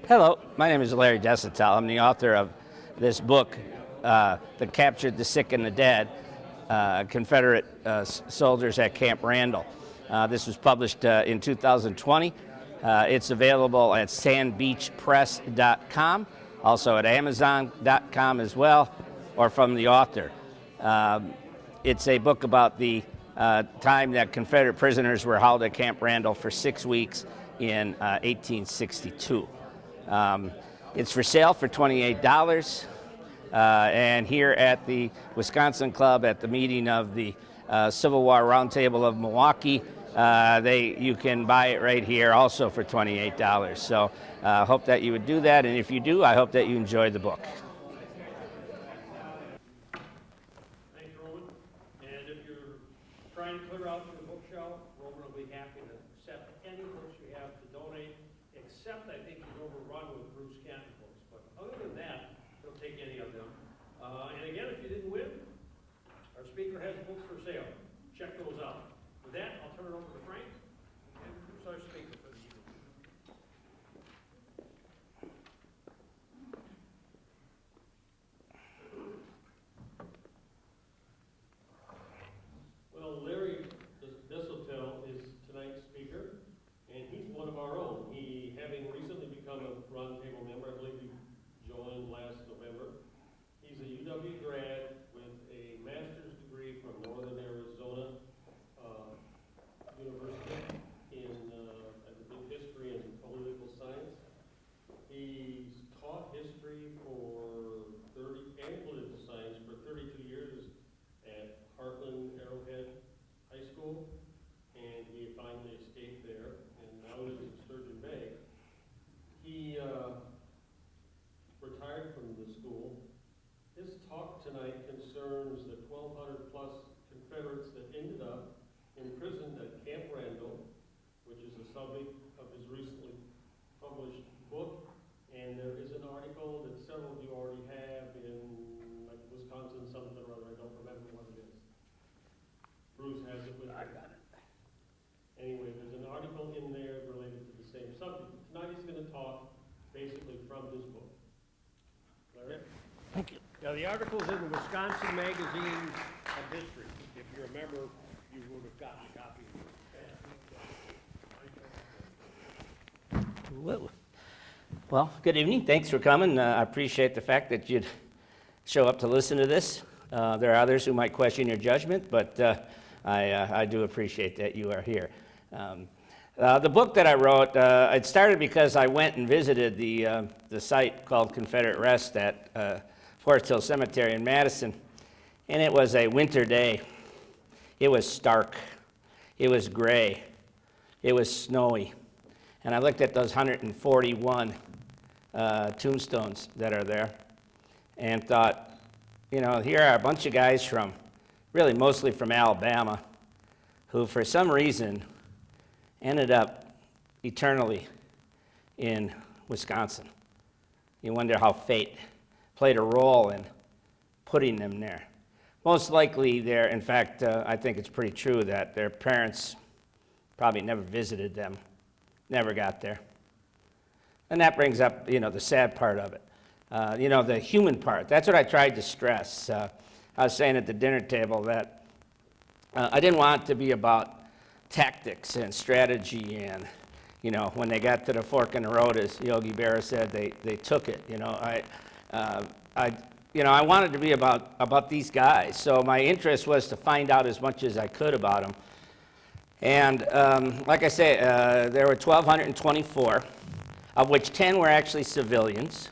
Hello, my name is Larry Desotell. I'm the author of this book that captured the sick and the dead, Confederate soldiers at Camp Randall. This was published in 2020. It's available at sandbeachpress.com, also at amazon.com as well, or from the author. It's a book about the time that Confederate prisoners were held at Camp Randall for 6 weeks in 1862. It's for sale for $28, and here at the Wisconsin Club at the meeting of the Civil War Roundtable of Milwaukee, you can buy it right here also for $28. So I hope that you would do that, and if you do, I hope that you enjoy the book. Thanks, Roman. And if you're trying to clear out your bookshelf, Roman will be happy to accept any books you have to donate, except I think he's overrun with Bruce Canton books. But other than that, he'll take any of them. And again, if you didn't win, our speaker has books for sale. Check those out. With that, I'll turn it over to Frank and introduce our speaker for the evening. Well, Larry Desotell is tonight's speaker, and he's one of our own. He, having recently become a roundtable member, I believe he joined last November. He's a UW grad with a master's degree from Northern Arizona University in, I think, history and political science. He's taught history and political science for 32 years at Heartland Arrowhead High School, and he finally escaped there, and now lives in Sturgeon Bay. He retired from the school. His talk tonight concerns the 1,200 plus Confederates that ended up imprisoned at Camp Randall, which is the subject of his recently published book. And there is an article that several of you already have in like Wisconsin something or other. I don't remember what it is. Bruce has it with him. I got it. Anyway, there's an article in there related to the same subject. Tonight he's going to talk basically from his book. Larry? Thank you. Now, the article's in the Wisconsin Magazine of History. If you're a member, you would have gotten a copy of it. Whoa. Well, good evening. Thanks for coming. I appreciate the fact that you'd show up to listen to this. There are others who might question your judgment, but I do appreciate that you are here. The book that I wrote, it started because I went and visited the site called Confederate Rest at Forest Hill Cemetery in Madison, and it was a winter day. It was stark. It was gray. It was snowy. And I looked at those 141 tombstones that are there and thought, you know, here are a bunch of guys from, really mostly from Alabama, who for some reason ended up eternally in Wisconsin. You wonder how fate played a role in putting them there. Most likely there, in fact, I think it's pretty true that their parents probably never visited them, never got there. And that brings up, you know, the sad part of it. You know, the human part. That's what I tried to stress. I was saying at the dinner table that I didn't want it to be about tactics and strategy and, you know, when they got to the fork in the road, as Yogi Berra said, they took it. You know, I wanted to be about these guys. So my interest was to find out as much as I could about them. And like I say, there were 1,224, of which 10 were actually civilians.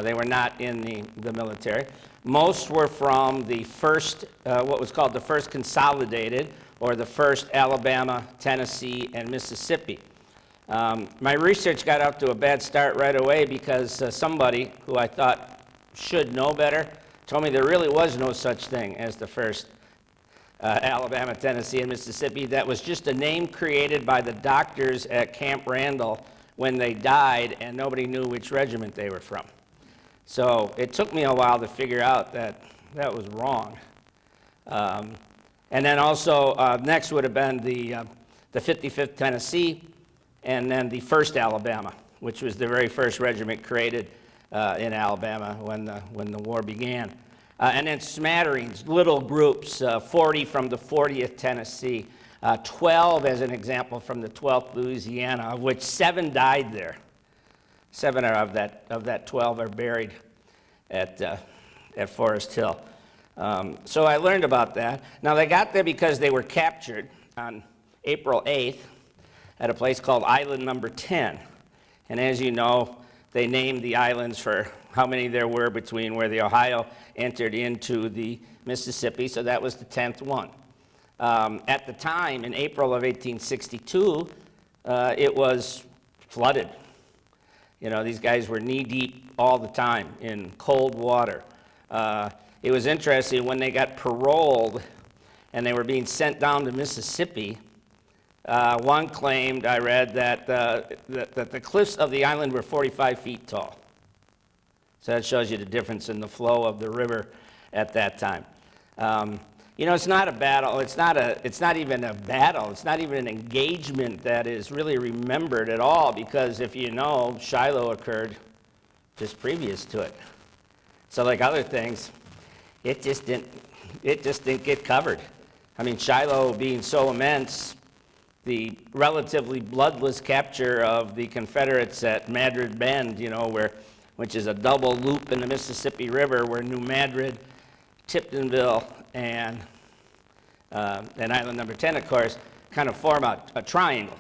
They were not in the military. Most were from the first, what was called the first consolidated, or the first Alabama, Tennessee, and Mississippi. My research got off to a bad start right away because somebody who I thought should know better told me there really was no such thing as the first Alabama, Tennessee, and Mississippi. That was just a name created by the doctors at Camp Randall when they died, and nobody knew which regiment they were from. So it took me a while to figure out that that was wrong. And then also next would have been the 55th Tennessee, and then the 1st Alabama. which was the very first regiment created in Alabama when the war began. And then smatterings, little groups, 40 from the 40th Tennessee, 12 as an example from the 12th Louisiana, of which 7 died there. 7 of that 12 are buried at Forest Hill. So I learned about that. Now they got there because they were captured on April 8th at a place called Island Number 10. And as you know, they named the islands for how many there were between where the Ohio entered into the Mississippi, so that was the 10th one. At the time, in April of 1862, it was flooded. You know, these guys were knee-deep all the time in cold water. It was interesting, when they got paroled and they were being sent down to Mississippi, one claimed, I read, that the cliffs of the island were 45 feet tall. So that shows you the difference in the flow of the river at that time. You know, it's not a battle. It's not even a battle. It's not even an engagement that is really remembered at all, because if you know, Shiloh occurred just previous to it. So like other things, it just didn't get covered. I mean, Shiloh being so immense, the relatively bloodless capture of the Confederates at Madrid Bend, you know, which is a double loop in the Mississippi River, where New Madrid, Tiptonville, and Island Number 10, of course, kind of form a triangle.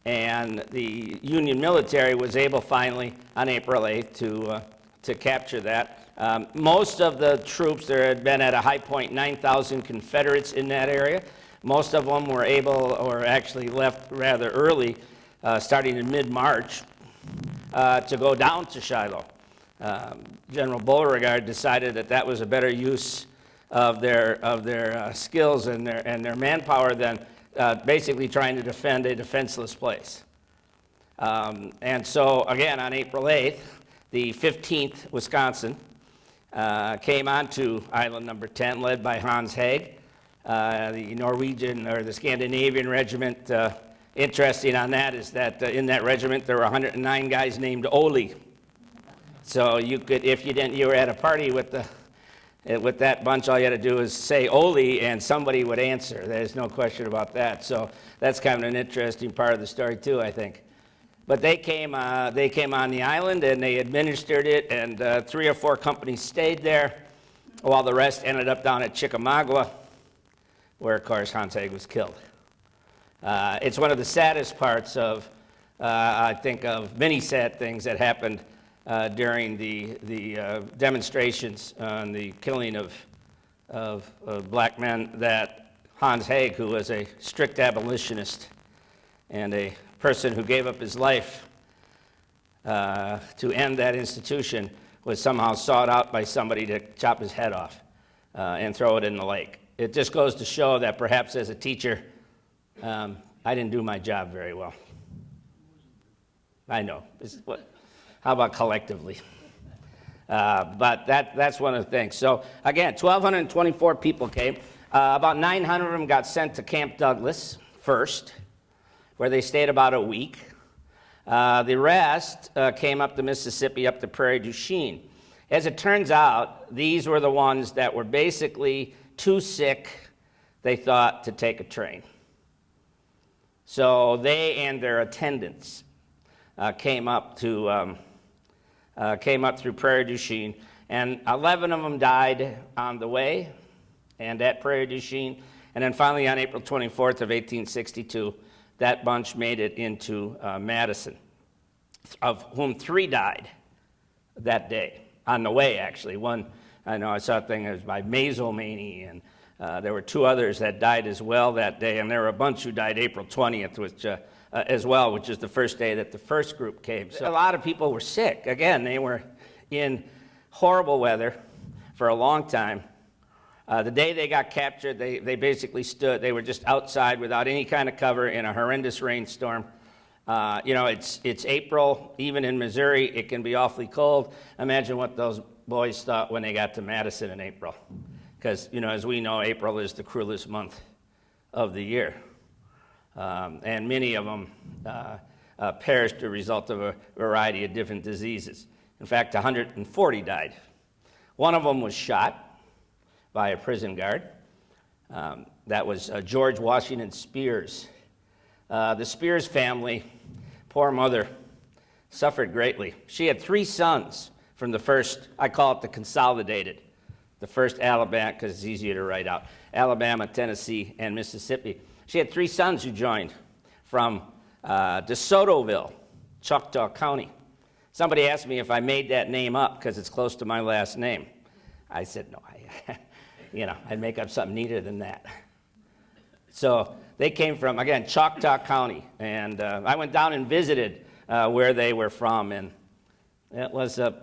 And the Union military was able finally, on April 8th, to capture that. Most of the troops, there had been at a high point 9,000 Confederates in that area. Most of them were able, or actually left rather early, starting in mid-March, to go down to Shiloh. General Beauregard decided that was a better use of their skills and their manpower than basically trying to defend a defenseless place. And so, again, on April 8th, the 15th Wisconsin came onto Island Number 10, led by Hans Haig. The Norwegian, or the Scandinavian regiment, interesting on that is that in that regiment there were 109 guys named Ole. So you could, if you were at a party with that bunch, all you had to do is say Ole and somebody would answer. There's no question about that. So that's kind of an interesting part of the story too, I think. But they came on the island and they administered it, and 3 or 4 companies stayed there, while the rest ended up down at Chickamauga, where, of course, Hans Haig was killed. It's one of the saddest parts of, I think, of many sad things that happened during the demonstrations on the killing of black men, that Hans Haig, who was a strict abolitionist and a person who gave up his life to end that institution, was somehow sought out by somebody to chop his head off and throw it in the lake. It just goes to show that perhaps as a teacher, I didn't do my job very well. I know. How about collectively? But that's one of the things. So again, 1,224 people came. About 900 of them got sent to Camp Douglas first, where they stayed about a week. The rest came up the Mississippi, up to Prairie du Chien. As it turns out, these were the ones that were basically too sick, they thought, to take a train. So they and their attendants came up through Prairie du Chien, and 11 of them died on the way and at Prairie du Chien. And then finally, on April 24th of 1862, that bunch made it into Madison, of whom 3 died that day, on the way, actually. One, I know I saw a thing that was by mesonomia, and there were 2 others that died as well that day, and there were a bunch who died April 20th, which as well, which is the first day that the first group came. So a lot of people were sick. Again, they were in horrible weather for a long time. The day they got captured, they basically stood. They were just outside without any kind of cover in a horrendous rainstorm. You know, it's April. Even in Missouri, it can be awfully cold. Imagine what those boys thought when they got to Madison in April. Because, you know, as we know, April is the cruelest month of the year. And many of them, perished as a result of a variety of different diseases. In fact, 140 died. One of them was shot by a prison guard. That was George Washington Spears. The Spears family, poor mother, suffered greatly. She had 3 sons from the first, I call it the consolidated, the first Alabama, because it's easier to write out, Alabama, Tennessee, and Mississippi. She had 3 sons who joined from Desotell, Choctaw County. Somebody asked me if I made that name up because it's close to my last name. I said, no, I'd make up something neater than that. So they came from, again, Choctaw County, and I went down and visited where they were from, and it was an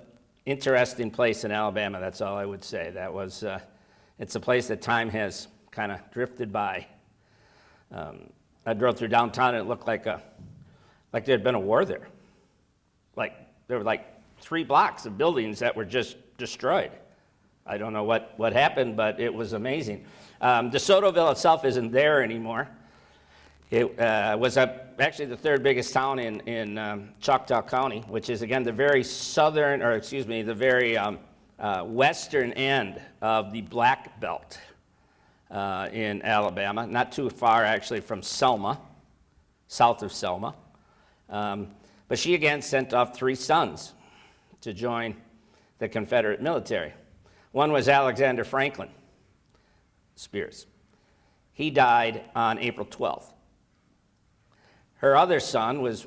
interesting place in Alabama, that's all I would say. That was, it's a place that time has kind of drifted by. I drove through downtown, and it looked like there had been a war there. There were 3 blocks of buildings that were just destroyed. I don't know what happened, but it was amazing. DeSotoville itself isn't there anymore. It was actually the 3rd biggest town in Choctaw County, which is, again, the very the very western end of the Black Belt in Alabama, not too far, actually, from Selma, south of Selma. But she, again, sent off 3 sons to join the Confederate military. One was Alexander Franklin Spears. He died on April 12th. Her other son was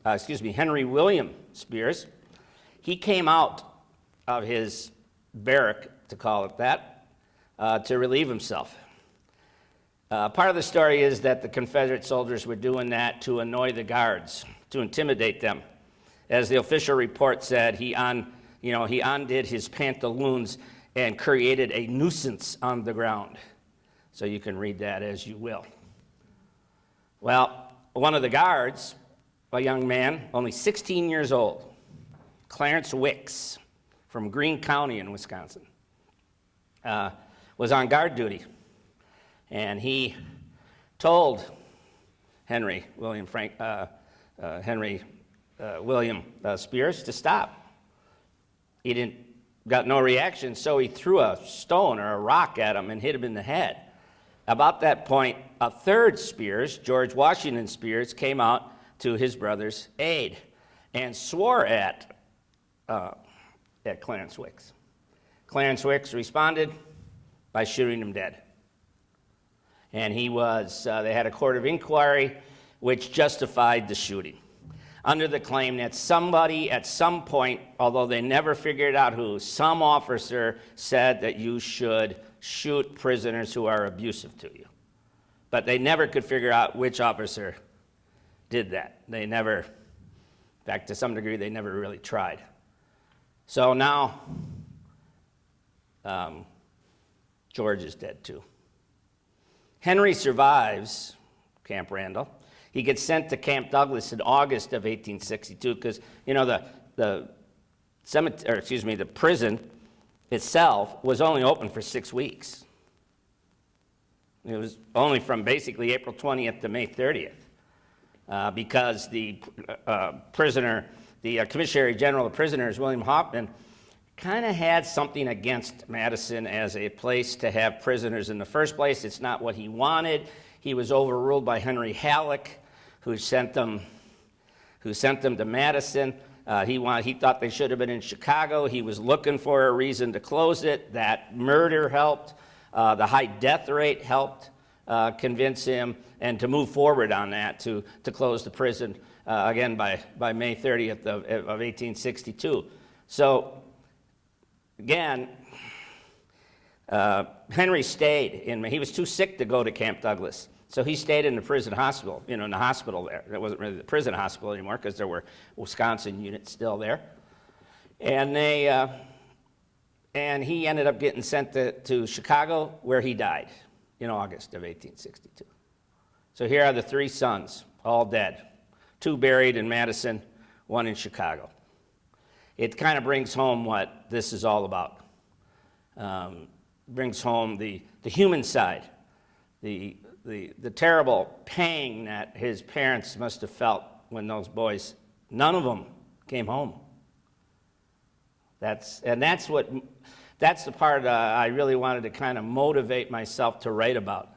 Henry William Spears. He came out of his barrack, to call it that, to relieve himself. Part of the story is that the Confederate soldiers were doing that to annoy the guards, to intimidate them. As the official report said, he undid his pantaloons and created a nuisance on the ground. So you can read that as you will. Well, one of the guards, a young man, only 16 years old, Clarence Wicks, from Greene County in Wisconsin, was on guard duty. And he told Henry William Spears to stop. He got no reaction, so he threw a stone or a rock at him and hit him in the head. About that point, a 3rd Spears, George Washington Spears, came out to his brother's aid and swore at Clarence Wicks. Clarence Wicks responded by shooting him dead. And they had a court of inquiry which justified the shooting, under the claim that somebody at some point, although they never figured out who, some officer said that you should shoot prisoners who are abusive to you. But they never could figure out which officer did that. They never, in fact, to some degree, they never really tried. So now, George is dead too. Henry survives Camp Randall. He gets sent to Camp Douglas in August of 1862 because, the prison itself was only open for 6 weeks. It was only from basically April 20th to May 30th because the Commissary General of Prisoners, William Hoffman, kind of had something against Madison as a place to have prisoners in the first place. It's not what he wanted. He was overruled by Henry Halleck, who sent them to Madison. He thought they should have been in Chicago. He was looking for a reason to close it. That murder helped. The high death rate helped convince him, and to move forward on that, to close the prison, again, by May 30th of 1862. So, again, Henry stayed. He was too sick to go to Camp Douglas. So he stayed in the prison hospital, in the hospital there. It wasn't really the prison hospital anymore because there were Wisconsin units still there. And he ended up getting sent to Chicago, where he died in August of 1862. So here are the 3 sons, all dead. 2 buried in Madison, 1 in Chicago. It kind of brings home what this is all about. Brings home the human side, the terrible pang that his parents must have felt when those boys, none of them came home. That's the part I really wanted to kind of motivate myself to write about.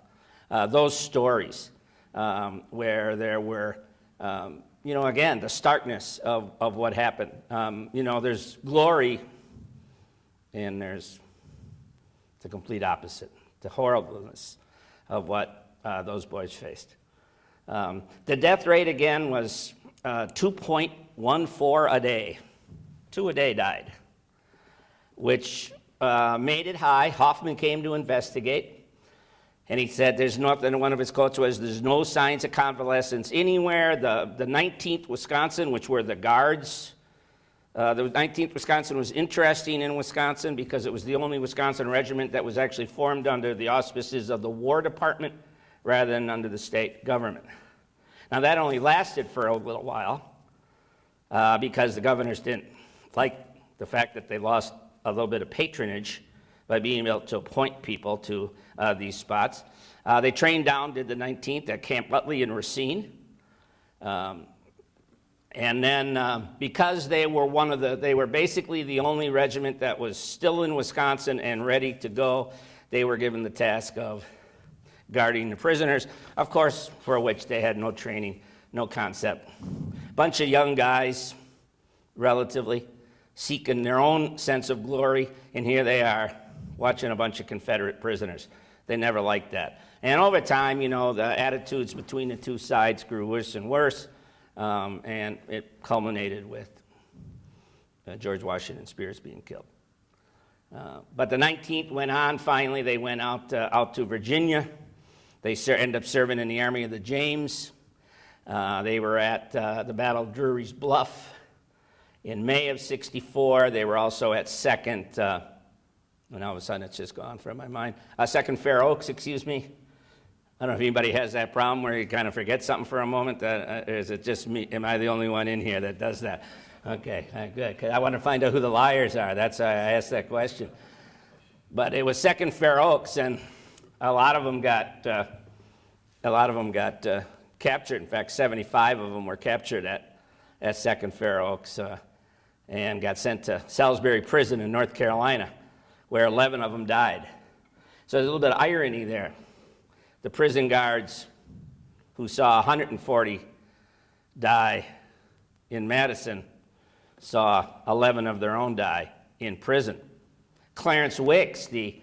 Those stories where there were, again, the starkness of what happened. There's glory and there's the complete opposite, the horribleness of what those boys faced. The death rate, again, was 2.14 a day. 2 a day died, which made it high. Hoffman came to investigate, and he said there's nothing, one of his quotes was, there's no signs of convalescence anywhere. The 19th Wisconsin, which were the guards, the 19th Wisconsin was interesting in Wisconsin because it was the only Wisconsin regiment that was actually formed under the auspices of the War Department rather than under the state government. Now, that only lasted for a little while because the governors didn't like the fact that they lost a little bit of patronage by being able to appoint people to these spots. They trained down, did the 19th at Camp Utley in Racine. And then because they were basically the only regiment that was still in Wisconsin and ready to go, they were given the task of guarding the prisoners, of course, for which they had no training, no concept. Bunch of young guys, relatively, seeking their own sense of glory, and here they are watching a bunch of Confederate prisoners. They never liked that. And over time, the attitudes between the two sides grew worse and worse, and it culminated with George Washington Spears being killed. But the 19th went on. Finally, they went out to Virginia. They ended up serving in the Army of the James. They were at the Battle of Drury's Bluff in May of '64. They were also at and all of a sudden it's just gone from my mind. Second Fair Oaks, excuse me. I don't know if anybody has that problem where you kind of forget something for a moment. Is it just me? Am I the only one in here that does that? Okay, good. 'Cause I want to find out who the liars are. That's why I asked that question. But it was Second Fair Oaks, and a lot of them got captured. In fact, 75 of them were captured at Second Fair Oaks and got sent to Salisbury Prison in North Carolina, where 11 of them died. So there's a little bit of irony there. The prison guards who saw 140 die in Madison saw 11 of their own die in prison. Clarence Wicks, the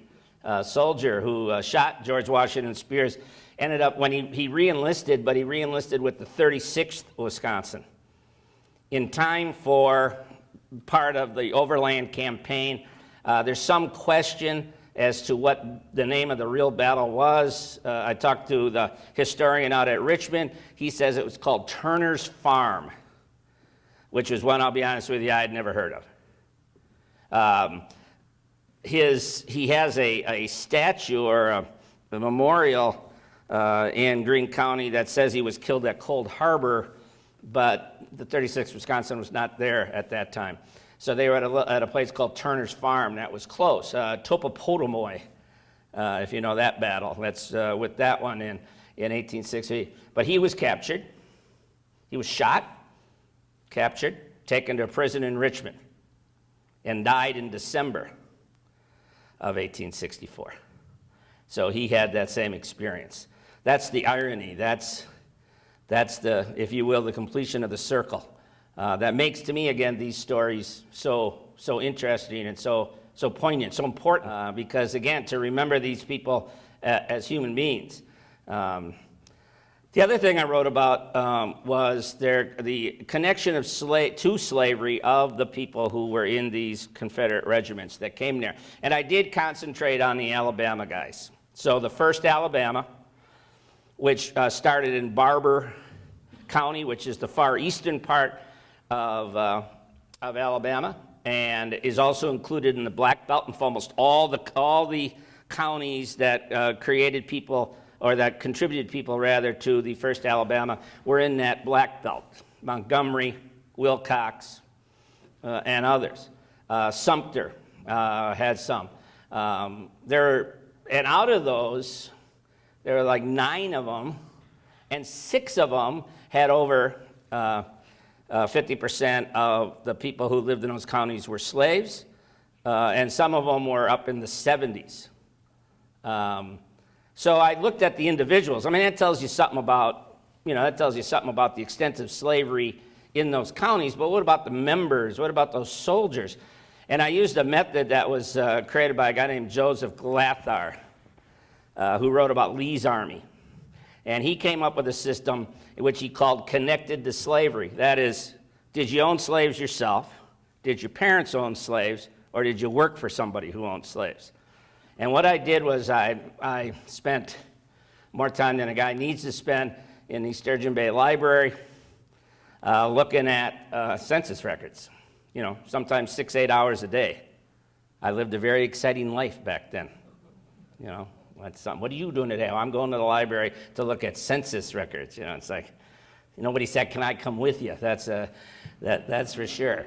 soldier who shot George Washington Spears, ended up, when he re-enlisted, but he re-enlisted with the 36th Wisconsin. In time for part of the Overland Campaign, there's some question as to what the name of the real battle was. I talked to the historian out at Richmond. He says it was called Turner's Farm, which was one, I'll be honest with you, I had never heard of. He has a statue or a memorial in Greene County that says he was killed at Cold Harbor, but the 36th Wisconsin was not there at that time. So they were at a place called Turner's Farm. That was close. Topopotomoy, if you know that battle. That's with that one in 1860. But he was captured. He was shot, captured, taken to prison in Richmond, and died in December of 1864. So he had that same experience. That's the irony. That's the, if you will, the completion of the circle. That makes, to me, again, these stories so interesting and so poignant, so important, because, again, to remember these people as human beings. The other thing I wrote about was the connection to slavery of the people who were in these Confederate regiments that came there. And I did concentrate on the Alabama guys. So the 1st Alabama, which started in Barber County, which is the far eastern part of Alabama, and is also included in the Black Belt, and for almost all the counties that created people, or that contributed people rather, to the 1st Alabama were in that Black Belt. Montgomery, Wilcox, and others. Sumter had some. And out of those, there were like 9 of them, and 6 of them had over 50% of the people who lived in those counties were slaves, and some of them were up in the 70s. So I looked at the individuals. I mean, that tells you something about, that tells you something about the extent of slavery in those counties, but what about the members? What about those soldiers? And I used a method that was created by a guy named Joseph Glathar, who wrote about Lee's Army. And he came up with a system which he called connected to slavery. That is, did you own slaves yourself? Did your parents own slaves? Or did you work for somebody who owned slaves? And what I did was I spent more time than a guy needs to spend in the Sturgeon Bay Library looking at census records. Sometimes 6-8 hours a day. I lived a very exciting life back then. What are you doing today? Oh, I'm going to the library to look at census records. It's like, nobody said, can I come with you? That's for sure.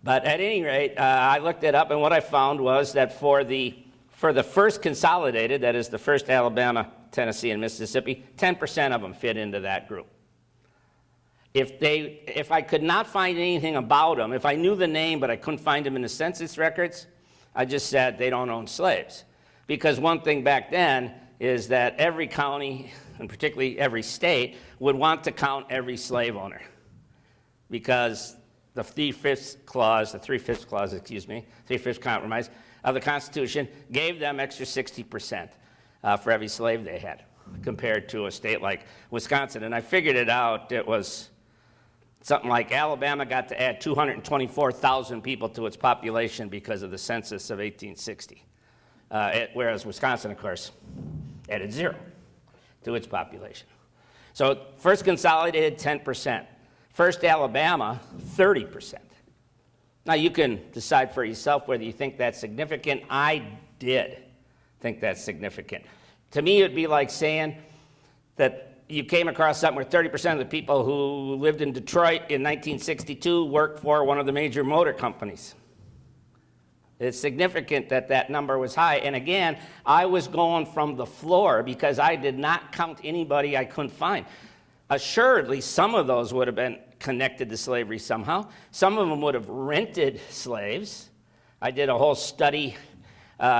But at any rate, I looked it up, and what I found was that for the first consolidated, that is the first Alabama, Tennessee, and Mississippi, 10% of them fit into that group. If I could not find anything about them, if I knew the name but I couldn't find them in the census records, I just said they don't own slaves. Because one thing back then is that every county, and particularly every state, would want to count every slave owner. Because the three-fifths clause compromise of the Constitution gave them extra 60% for every slave they had, compared to a state like Wisconsin. And I figured it out. It was something like Alabama got to add 224,000 people to its population because of the census of 1860. Whereas Wisconsin, of course, added 0 to its population. So first consolidated, 10%. First Alabama, 30%. Now you can decide for yourself whether you think that's significant. I did think that's significant. To me, it would be like saying that you came across something where 30% of the people who lived in Detroit in 1962 worked for one of the major motor companies. It's significant that that number was high. And again, I was going from the floor because I did not count anybody I couldn't find. Assuredly, some of those would have been connected to slavery somehow. Some of them would have rented slaves. I did a whole study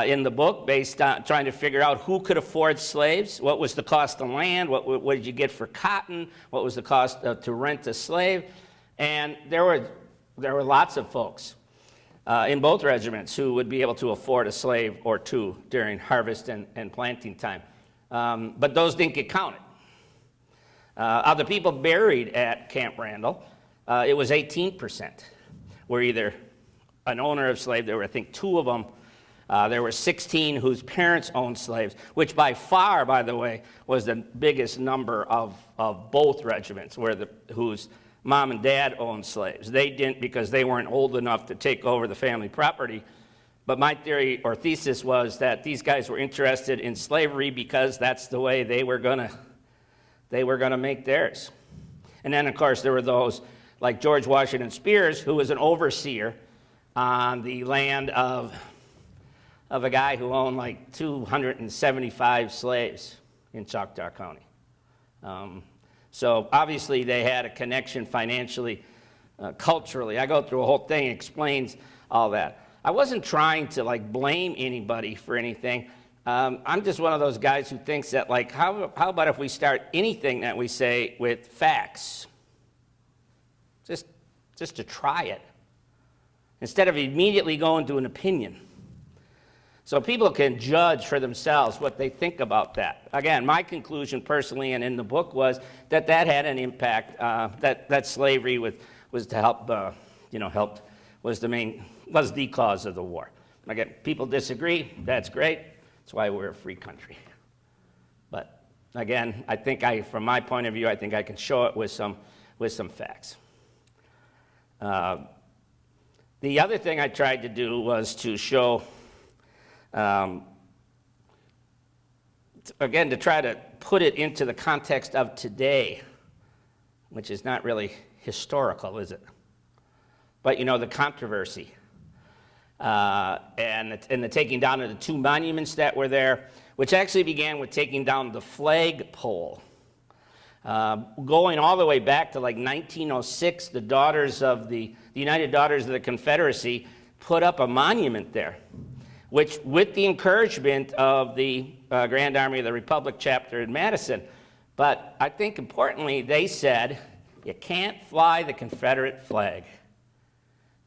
in the book based on trying to figure out who could afford slaves, what was the cost of land, what did you get for cotton, what was the cost to rent a slave. And there were lots of folks in both regiments who would be able to afford a slave or two during harvest and planting time. But those didn't get counted. Of the people buried at Camp Randall, it was 18% were either an owner of slaves. There were, I think, 2 of them. There were 16 whose parents owned slaves, which by far, by the way, was the biggest number of both regiments, whose mom and dad owned slaves. They didn't because they weren't old enough to take over the family property. But my theory or thesis was that these guys were interested in slavery because that's the way they were going to make theirs. And then, of course, there were those like George Washington Spears, who was an overseer on the land of a guy who owned like 275 slaves in Choctaw County. So obviously they had a connection financially, culturally. I go through a whole thing, it explains all that. I wasn't trying to blame anybody for anything. I'm just one of those guys who thinks that how about if we start anything that we say with facts? Just to try it, instead of immediately going to an opinion. So people can judge for themselves what they think about that. Again, my conclusion personally and in the book was that had an impact, that slavery was to help, was the cause of the war. Again, people disagree, that's great. That's why we're a free country. But again, I think from my point of view, I think I can show it with some facts. The other thing I tried to do was to show, again, to try to put it into the context of today, which is not really historical, is it? But the controversy. And the taking down of the 2 monuments that were there, which actually began with taking down the flagpole Going all the way back to like 1906, the United Daughters of the Confederacy put up a monument there, which, with the encouragement of the Grand Army of the Republic chapter in Madison. But I think importantly, they said, you can't fly the Confederate flag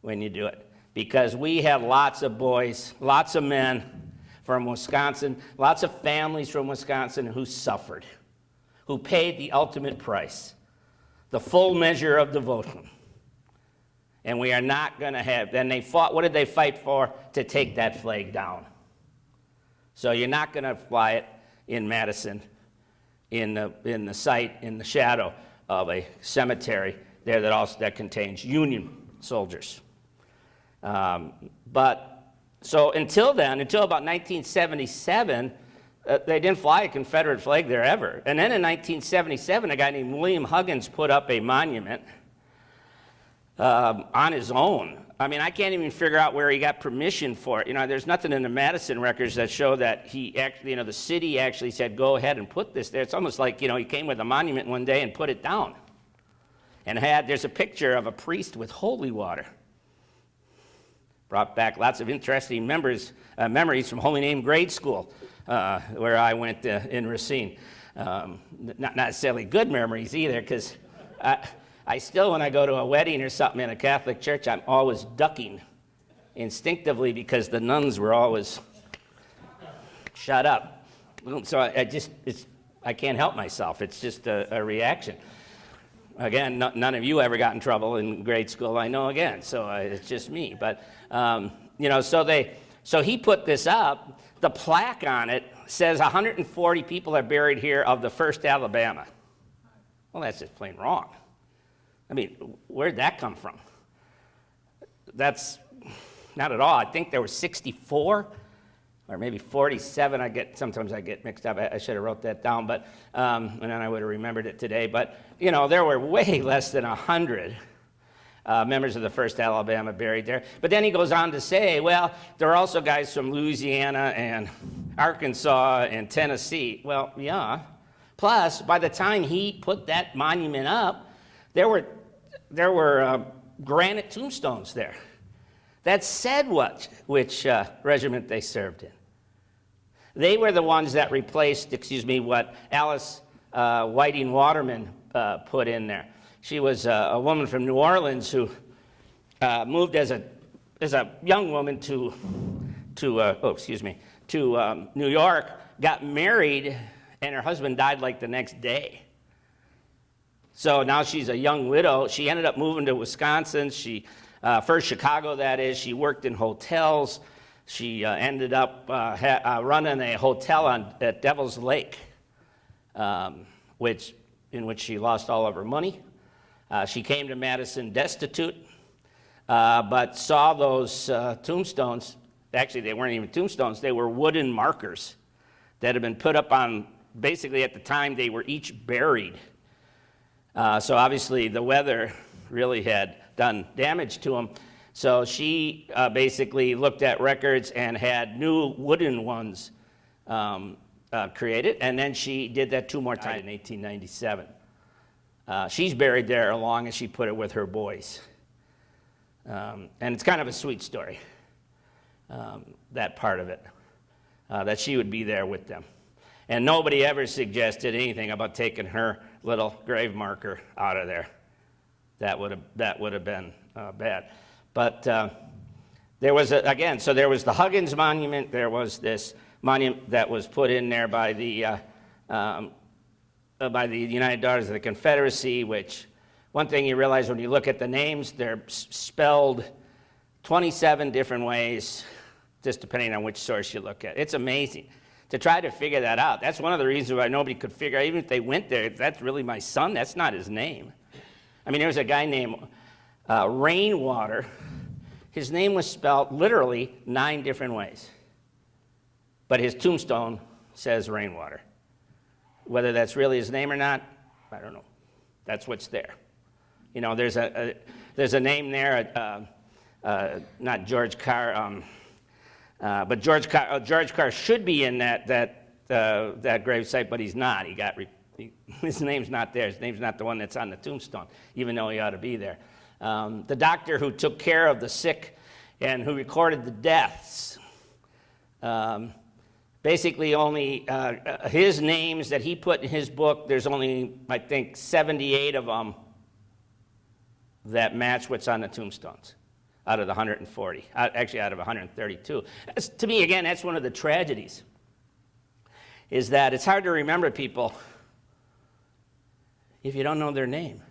when you do it, because we have lots of boys, lots of men from Wisconsin, lots of families from Wisconsin who suffered, who paid the ultimate price, the full measure of devotion. And we are not going to have, then they fought, what did they fight for? To take that flag down. So you're not going to fly it in Madison, in the site, in the shadow of a cemetery there that contains Union soldiers. But so until then, until about 1977, they didn't fly a Confederate flag there ever. And then in 1977, a guy named William Huggins put up a monument on his own. I mean, I can't even figure out where he got permission for it. You know, there's nothing in the Madison records that show that he actually, the city actually said, go ahead and put this there. It's almost like, he came with a monument one day and put it down. And there's a picture of a priest with holy water. Brought back lots of interesting memories from Holy Name Grade School, where I went in Racine. Not necessarily good memories either, because I still, when I go to a wedding or something in a Catholic church, I'm always ducking instinctively because the nuns were always shut up. So I can't help myself. It's just a reaction. Again, none of you ever got in trouble in grade school, I know, again, so it's just me. But, so he put this up. The plaque on it says 140 people are buried here of the 1st Alabama. Well, that's just plain wrong. I mean, where'd that come from? That's not at all. I think there were 64 or maybe 47. Sometimes I get mixed up. I should have wrote that down, but and then I would have remembered it today. But there were way less than 100 members of the 1st Alabama buried there. But then he goes on to say, well, there are also guys from Louisiana and Arkansas and Tennessee. Well, yeah. Plus, by the time he put that monument up, there were granite tombstones there that said which regiment they served in. They were the ones that replaced, what Alice Whiting Waterman put in there. She was a woman from New Orleans who moved as a young woman to New York, got married, and her husband died like the next day. So now she's a young widow. She ended up moving to Wisconsin. First Chicago, that is. She worked in hotels. She ended up running a hotel at Devil's Lake, in which she lost all of her money. She came to Madison destitute, but saw those tombstones. Actually, they weren't even tombstones. They were wooden markers that had been put up on, basically at the time they were each buried. So obviously the weather really had done damage to them. So she basically looked at records and had new wooden ones created, and then she did that 2 more times in 1897. She's buried there along, as she put it, with her boys. And it's kind of a sweet story, that part of it, that she would be there with them. And nobody ever suggested anything about taking her little grave marker out of there. That would have been bad. But there was there was the Huggins Monument. There was this monument that was put in there by the United Daughters of the Confederacy. Which, one thing you realize when you look at the names, they're spelled 27 different ways, just depending on which source you look at. It's amazing to try to figure that out. That's one of the reasons why nobody could figure out, even if they went there, if that's really my son, that's not his name. I mean, there was a guy named Rainwater. His name was spelled literally 9 different ways. But his tombstone says Rainwater. Whether that's really his name or not, I don't know. That's what's there. There's a name there, not George Carr, but George Carr should be in that gravesite, but he's not. He got His name's not there. His name's not the one that's on the tombstone, even though he ought to be there. The doctor who took care of the sick and who recorded the deaths, basically only his names that he put in his book, there's only, I think, 78 of them that match what's on the tombstones out of the 140, actually out of 132. To me, again, that's one of the tragedies, is that it's hard to remember people if you don't know their name.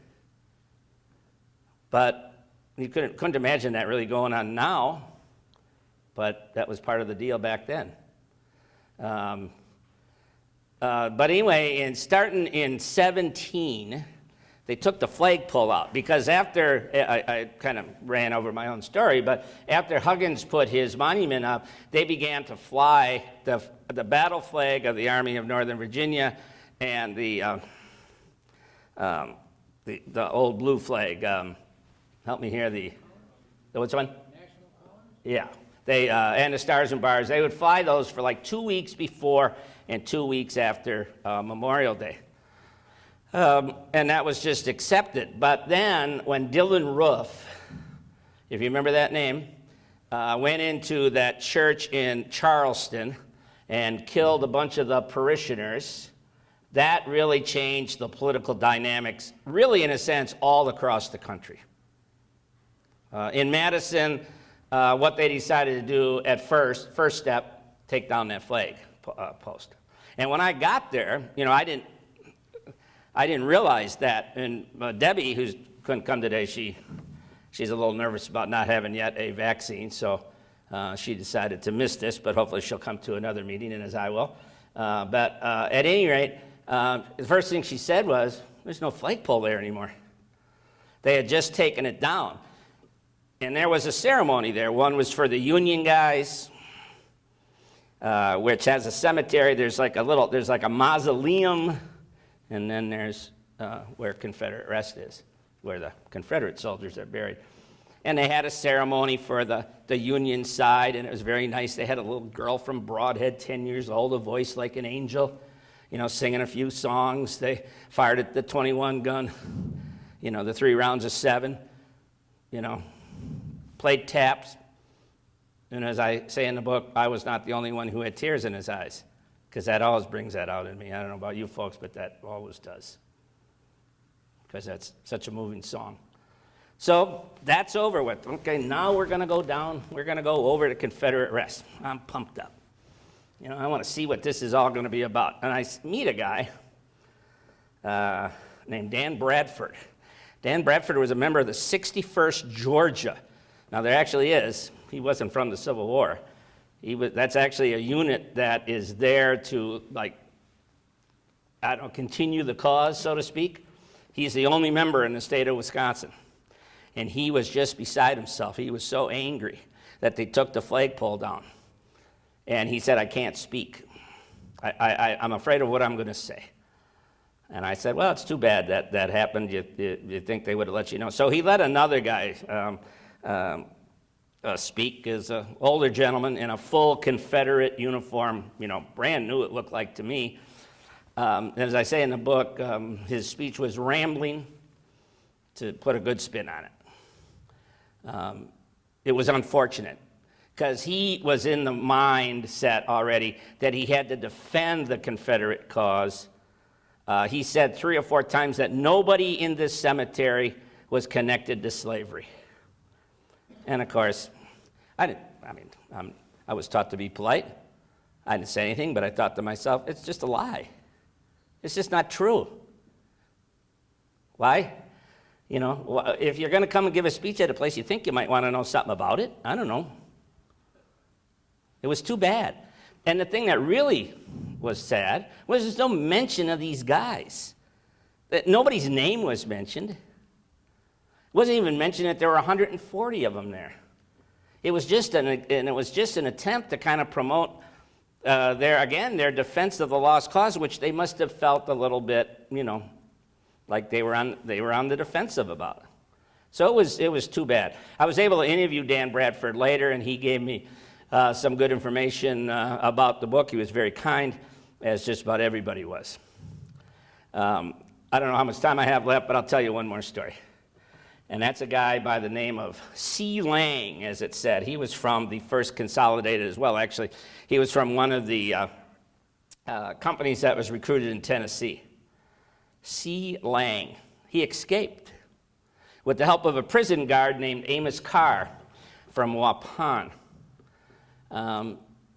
But you couldn't imagine that really going on now, but that was part of the deal back then. But anyway, starting in 17, they took the flagpole out, because after, I kind of ran over my own story, but after Huggins put his monument up, they began to fly the battle flag of the Army of Northern Virginia and the old blue flag. Help me here, what's one? National colors? Yeah, and the Stars and Bars. They would fly those for like 2 weeks before and 2 weeks after Memorial Day. And that was just accepted. But then when Dylan Roof, if you remember that name, went into that church in Charleston and killed a bunch of the parishioners, that really changed the political dynamics, really in a sense, all across the country. In Madison, what they decided to do at first step, take down that flag post. And when I got there, I didn't realize that. And Debbie, who couldn't come today, she's a little nervous about not having yet a vaccine, so she decided to miss this, but hopefully she'll come to another meeting, and as I will. But at any rate, the first thing she said was, there's no flagpole there anymore. They had just taken it down. And there was a ceremony there. One was for the Union guys, which has a cemetery. There's like a mausoleum, and then there's where Confederate rest is, where the Confederate soldiers are buried. And they had a ceremony for the Union side, and it was very nice. They had a little girl from Broadhead, 10 years old, a voice like an angel, singing a few songs. They fired at the 21 gun, the 3 rounds of 7, played taps. And as I say in the book, I was not the only one who had tears in his eyes, because that always brings that out in me. I don't know about you folks, but that always does, because that's such a moving song. So that's over with. Okay, now we're going to go down. We're going to go over to Confederate rest. I'm pumped up. I want to see what this is all going to be about. And I meet a guy named Dan Bradford. Dan Bradford was a member of the 61st Georgia. Now, there actually is. He wasn't from the Civil War. That's actually a unit that is there to, continue the cause, so to speak. He's the only member in the state of Wisconsin. And he was just beside himself. He was so angry that they took the flagpole down. And he said, I can't speak. I'm afraid of what I'm going to say. And I said, well, it's too bad that happened. You think they would have let you know. So he let another guy speak, as an older gentleman in a full Confederate uniform, brand new it looked like to me. As I say in the book, his speech was rambling, to put a good spin on it. It was unfortunate, because he was in the mindset already that he had to defend the Confederate cause. He said 3 or 4 times that nobody in this cemetery was connected to slavery. And of course, I was taught to be polite. I didn't say anything, but I thought to myself, it's just a lie. It's just not true. Why? If you're going to come and give a speech at a place, you think you might want to know something about it. I don't know. It was too bad. And the thing that really was sad was there's no mention of these guys. That nobody's name was mentioned. It wasn't even mentioned that there were 140 of them there. It was just an attempt to kind of promote their defense of the lost cause, which they must have felt a little bit, like they were on the defensive about. So it was too bad. I was able to interview Dan Bradford later, and he gave me some good information about the book. He was very kind, as just about everybody was. I don't know how much time I have left, but I'll tell you one more story. And that's a guy by the name of C. Lang, as it said. He was from the first Consolidated as well. Actually, he was from one of the companies that was recruited in Tennessee. C. Lang. He escaped with the help of a prison guard named Amos Carr from Waupun.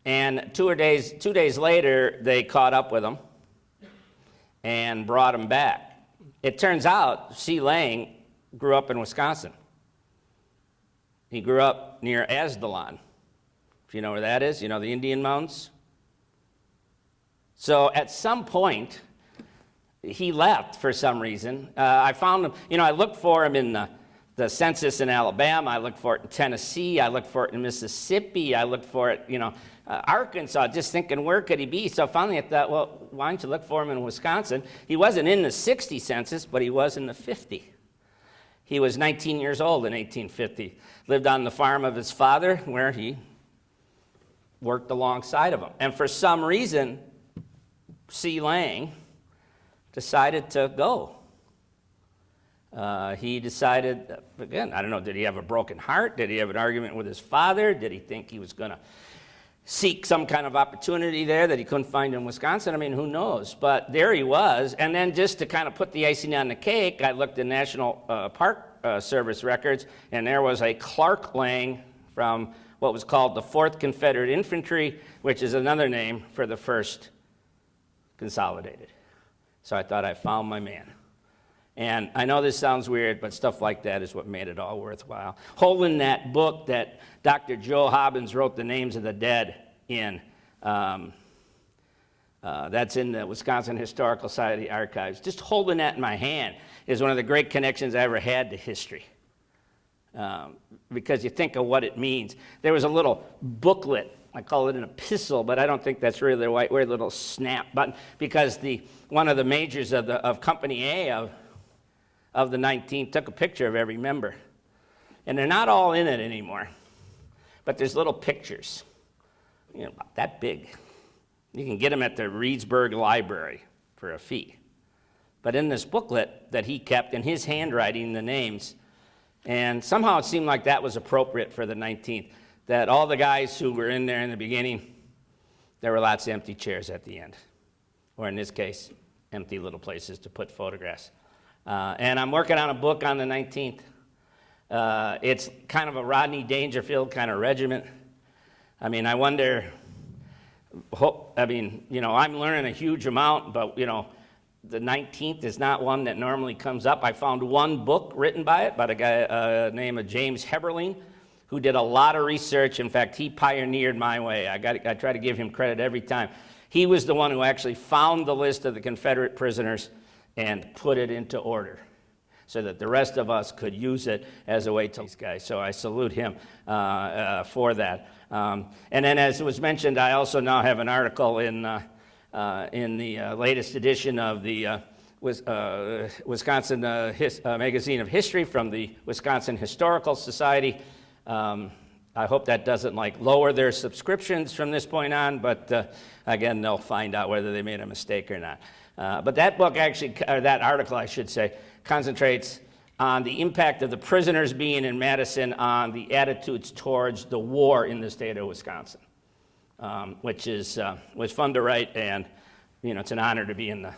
And 2 days later, they caught up with him and brought him back. It turns out C. Lang grew up in Wisconsin. He grew up near Asdalon, if you know where that is, you know, the Indian Mountains. So at some point, he left for some reason. I found him, you know, I looked for him in the census in Alabama. I looked for it in Tennessee. I looked for it in Mississippi. I looked for it, Arkansas, just thinking, where could he be? So finally I thought, well, why don't you look for him in Wisconsin? He wasn't in the 60 census, but he was in the 50. He was 19 years old in 1850. Lived on the farm of his father, where he worked alongside of him. And for some reason, C. Lang decided to go. He decided, again, I don't know, did he have a broken heart? Did he have an argument with his father? Did he think he was going to seek some kind of opportunity there that he couldn't find in Wisconsin? I mean, who knows? But there he was. And then just to kind of put the icing on the cake, I looked in National Park Service records, and there was a Clark Lang from what was called the 4th Confederate Infantry, which is another name for the 1st Consolidated. So I thought I found my man. And I know this sounds weird, but stuff like that is what made it all worthwhile. Holding that book that Dr. Joe Hobbins wrote the names of the dead in, that's in the Wisconsin Historical Society archives. Just holding that in my hand is one of the great connections I ever had to history. Because you think of what it means. There was a little booklet. I call it an epistle, but I don't think that's really the right word, little snap button, because one of the majors of Company A of the 19th took a picture of every member. And they're not all in it anymore, but there's little pictures, about that big. You can get them at the Reedsburg Library for a fee. But in this booklet that he kept, in his handwriting, the names, and somehow it seemed like that was appropriate for the 19th, that all the guys who were in there in the beginning, there were lots of empty chairs at the end, or in this case, empty little places to put photographs. And I'm working on a book on the 19th. It's kind of a Rodney Dangerfield kind of regiment. I mean, I wonder, I'm learning a huge amount, but, the 19th is not one that normally comes up. I found one book written by a guy named James Heberling, who did a lot of research. In fact, he pioneered my way. I try to give him credit every time. He was the one who actually found the list of the Confederate prisoners and put it into order so that the rest of us could use it as a way to these guys. So I salute him for that. And then, as was mentioned, I also now have an article in the latest edition of the Wisconsin Magazine of History from the Wisconsin Historical Society. I hope that doesn't lower their subscriptions from this point on, but again, they'll find out whether they made a mistake or not. But that book that article, I should say, concentrates on the impact of the prisoners being in Madison on the attitudes towards the war in the state of Wisconsin, which was fun to write, and it's an honor to be in the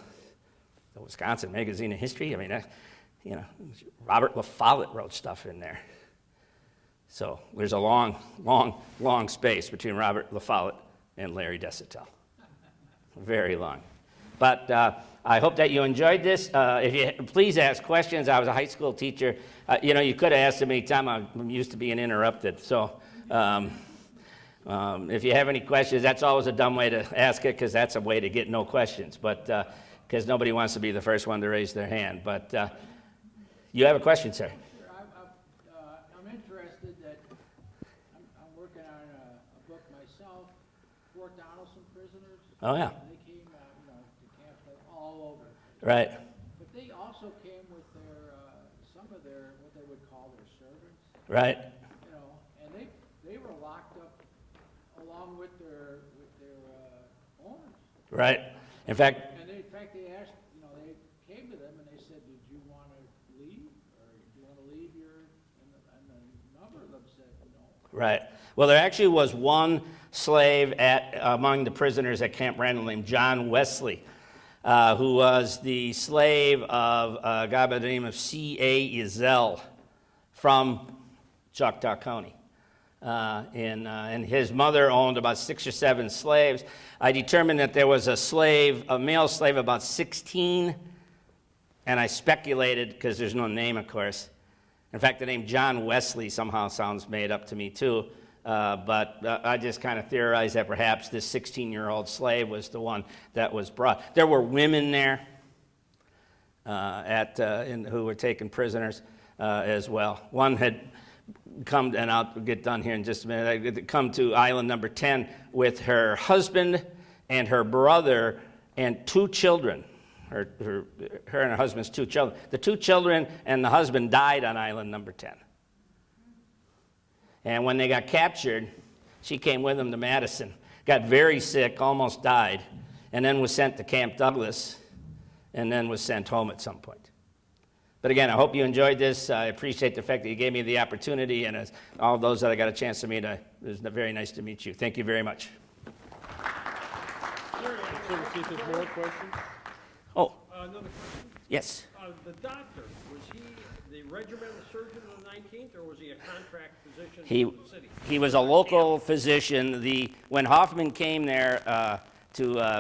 Wisconsin Magazine of History. I mean, Robert La Follette wrote stuff in there. So there's a long, long, long space between Robert La Follette and Larry Desotell. Very long. But I hope that you enjoyed this. If you please ask questions. I was a high school teacher. You could have asked me anytime. I'm used to being interrupted. So if you have any questions, that's always a dumb way to ask it, because that's a way to get no questions. But because nobody wants to be the first one to raise their hand. But you have a question, sir? I'm interested that I'm working on a book myself, Fort Donelson prisoners. Oh, yeah. They came, to camps all over. Right. But they also came with some of their, what they would call their servants. Right. And they were locked up along with their owners. Right. In fact, And in fact, they asked, they came to them and they said, did you want to leave? Or do you want to leave and a number of them said no. Right. Well, there actually was one slave among the prisoners at Camp Randall named John Wesley, who was the slave of a guy by the name of C.A. Ezel from Choctaw County. And his mother owned about 6 or 7 slaves. I determined that there was a male slave, about 16, and I speculated, because there's no name, of course. In fact, the name John Wesley somehow sounds made up to me, too. But I just kind of theorized that perhaps this 16-year-old slave was the one that was brought. There were women there who were taken prisoners as well. One had come, and I'll get done here in just a minute, come to island number 10 with her husband and her brother and 2 children. Her and her husband's 2 children. The 2 children and the husband died on island number 10. And when they got captured, she came with them to Madison, got very sick, almost died, and then was sent to Camp Douglas, and then was sent home at some point. But again, I hope you enjoyed this. I appreciate the fact that you gave me the opportunity, and as all those that I got a chance to meet, it was very nice to meet you. Thank you very much. So, see if there's more questions? Oh, Another question? yes. The doctor, was he the regimental surgeon of the 19th, or was he a contract physician He, for the city? he was a local physician. When Hoffman came there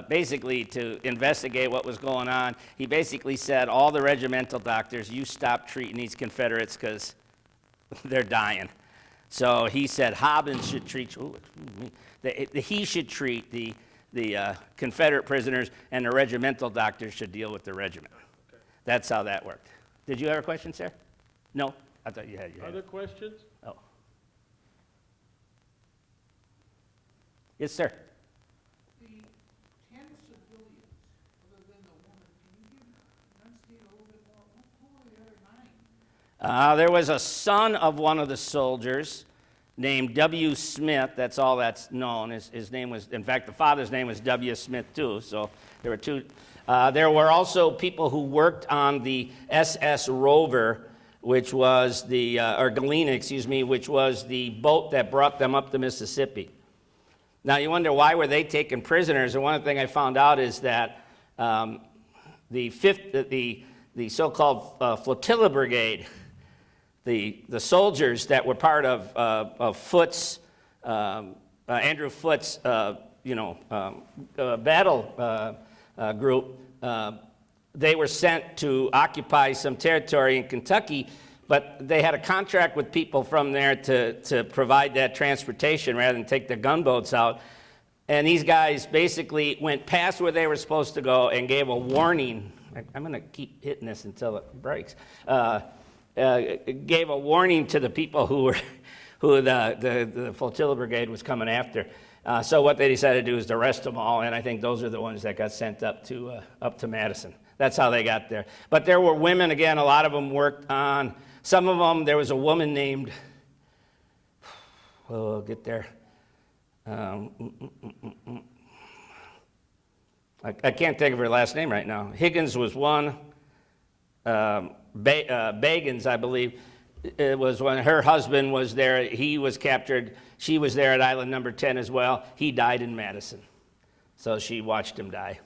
basically to investigate what was going on, he basically said, all the regimental doctors, you stop treating these Confederates because they're dying. So he said Hobbins should treat, he should treat the Confederate prisoners, and the regimental doctors should deal with the regiment. Okay. That's how that worked. Did you have a question, sir? No? I thought you had. Other questions? Oh. Yes, sir. The 10 civilians, other than the woman, can you enunciate a little bit more? Who were the other 9? There was a son of one of the soldiers named W. Smith. That's all that's known. His name was, in fact, the father's name was W. Smith, too. So there were 2. There were also people who worked on the SS Rover, which was or Galena, excuse me, which was the boat that brought them up the Mississippi. Now, you wonder, why were they taken prisoners? And one thing I found out is that the so-called flotilla brigade, the soldiers that were part of Foote's, Andrew Foote's, battle group, they were sent to occupy some territory in Kentucky, but they had a contract with people from there to provide that transportation rather than take the gunboats out. And these guys basically went past where they were supposed to go and gave a warning. I'm going to keep hitting this until it breaks. Gave a warning to the people who the flotilla brigade was coming after. So what they decided to do is to arrest them all, and I think those are the ones that got sent up to Madison. That's how they got there. But there were women, again, a lot of them worked on, some of them, there was a woman named, we'll get there. I can't think of her last name right now. Higgins was one. Bagans, I believe, it was when her husband was there. He was captured. She was there at island number 10 as well. He died in Madison. So she watched him die.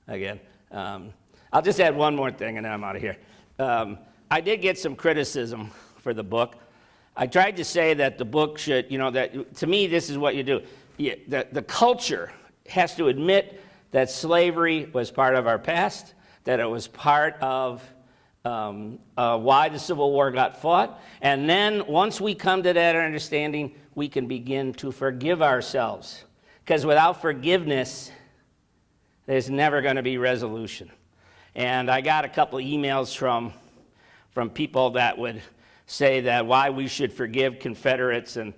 Again, I'll just add one more thing and then I'm out of here. I did get some criticism for the book. I tried to say that the book should, that to me, this is what you do. The culture has to admit that slavery was part of our past, that it was part of why the Civil War got fought. And then once we come to that understanding, we can begin to forgive ourselves. Because without forgiveness, there's never going to be resolution. And I got a couple of emails from people that would say that why we should forgive Confederates and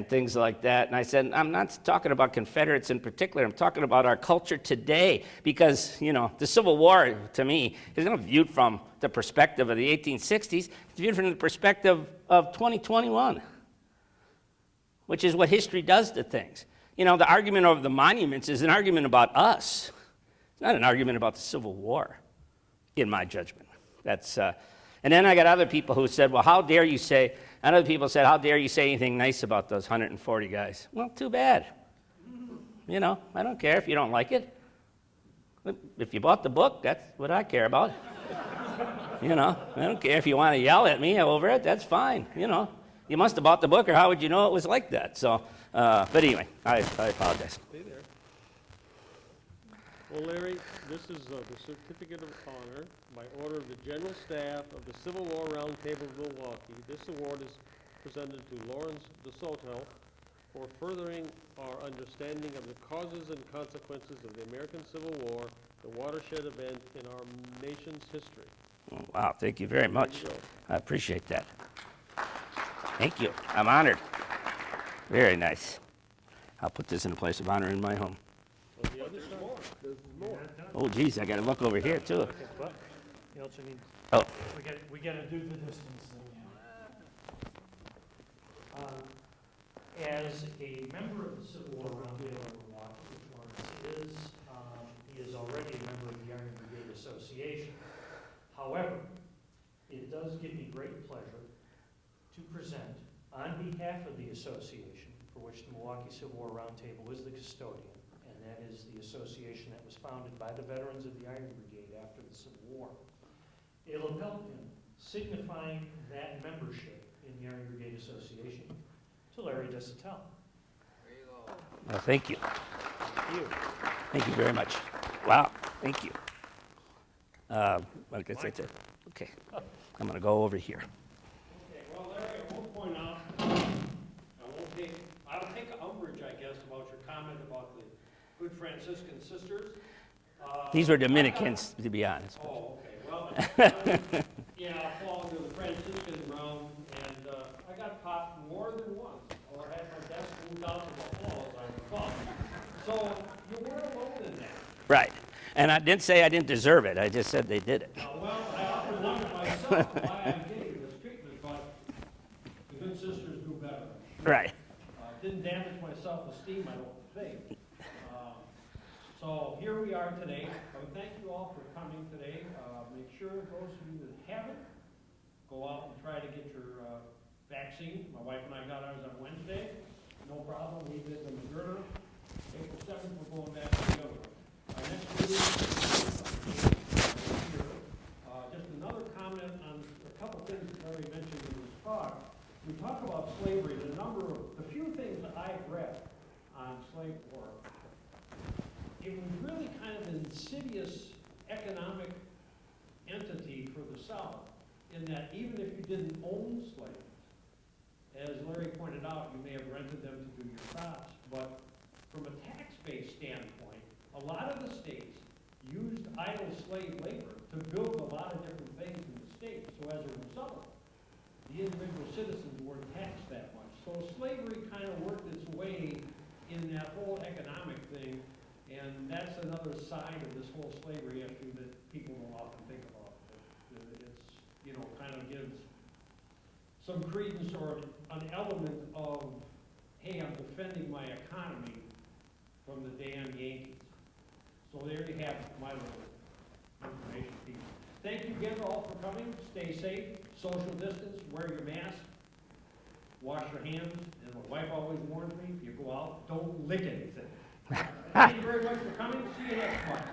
things like that. And I said, I'm not talking about Confederates in particular. I'm talking about our culture today. Because, the Civil War, to me, is not viewed from the perspective of the 1860s. It's viewed from the perspective of 2021, which is what history does to things. The argument over the monuments is an argument about us. It's not an argument about the Civil War, in my judgment. That's, and then I got other people who said, well, how dare you say, and other people said, how dare you say anything nice about those 140 guys? Well, too bad. You know, I don't care if you don't like it. If you bought the book, that's what I care about. You know, I don't care if you want to yell at me over it, that's fine, you know. You must have bought the book, or how would you know it was like that? So, but anyway, I apologize. Stay there. Well, Larry, this is the certificate of honor by order of the General Staff of the Civil War Roundtable of Milwaukee. This award is presented to Lawrence Desotell for furthering our understanding of the causes and consequences of the American Civil War, the watershed event in our nation's history. Oh, wow, thank you very much. There you go. I appreciate that. Thank you. I'm honored. Very nice. I'll put this in a place of honor in my home. On the other side, there's more. Oh, geez, I got to look over here, too. But, you also need, Oh, we gotta do the distance thing. As a member of the Civil War Roundtable in Milwaukee, which Lawrence is, he is already a member of the Iron Brigade Association. However, it does give me great pleasure to present, on behalf of the association, for which the Milwaukee Civil War Roundtable is the custodian, and that is the association that was founded by the veterans of the Iron Brigade after the Civil War. It'll help in signifying that membership in the Iron Brigade Association to Larry Desotell. well, thank you. Thank you. Thank you very much. Wow, thank you. I guess that's it. Okay, I'm going to go over here. Okay, well, Larry, I will point out, I'll take umbrage, I guess, about your comment about the good Franciscan sisters. These were Dominicans, to be honest. Oh, okay, well, yeah, I fall into the Franciscan realm, and I got popped more than once, or had my desk moved out of the hall, as I recall. So, you weren't alone in that. Right. And I didn't say I didn't deserve it. I just said they did it. Well, I often wonder myself why I'm getting this treatment, but the good sisters do better. Right. Didn't damage my self-esteem, I don't think. So here we are today. Thank you all for coming today. Make sure those of you that haven't, go out and try to get your vaccine. My wife and I got ours on Wednesday. No problem. We did the Moderna. April 7th, we're going back to the other one. Our next meeting is here. Just another comment on a couple things that Larry mentioned in his talk. We talk about slavery. The few things that I've read on slave war, it was really kind of an insidious economic entity for the South, in that even if you didn't own slaves, as Larry pointed out, you may have rented them to do your crops, but from a tax-based standpoint, a lot of the states used idle slave labor to build a lot of different things in the state. So as a result, the individual citizens weren't taxed that much. So slavery kind of worked its way in that whole economic thing, and that's another side of this whole slavery issue that people don't often think about. It's, you know, kind of gives some credence or an element of, hey, I'm defending my economy from the damn Yankees. So there you have my little information piece. Thank you again all for coming. Stay safe, social distance, wear your mask, wash your hands, and my wife always warns me, if you go out, don't lick anything. Thank you very much for coming. See you next month.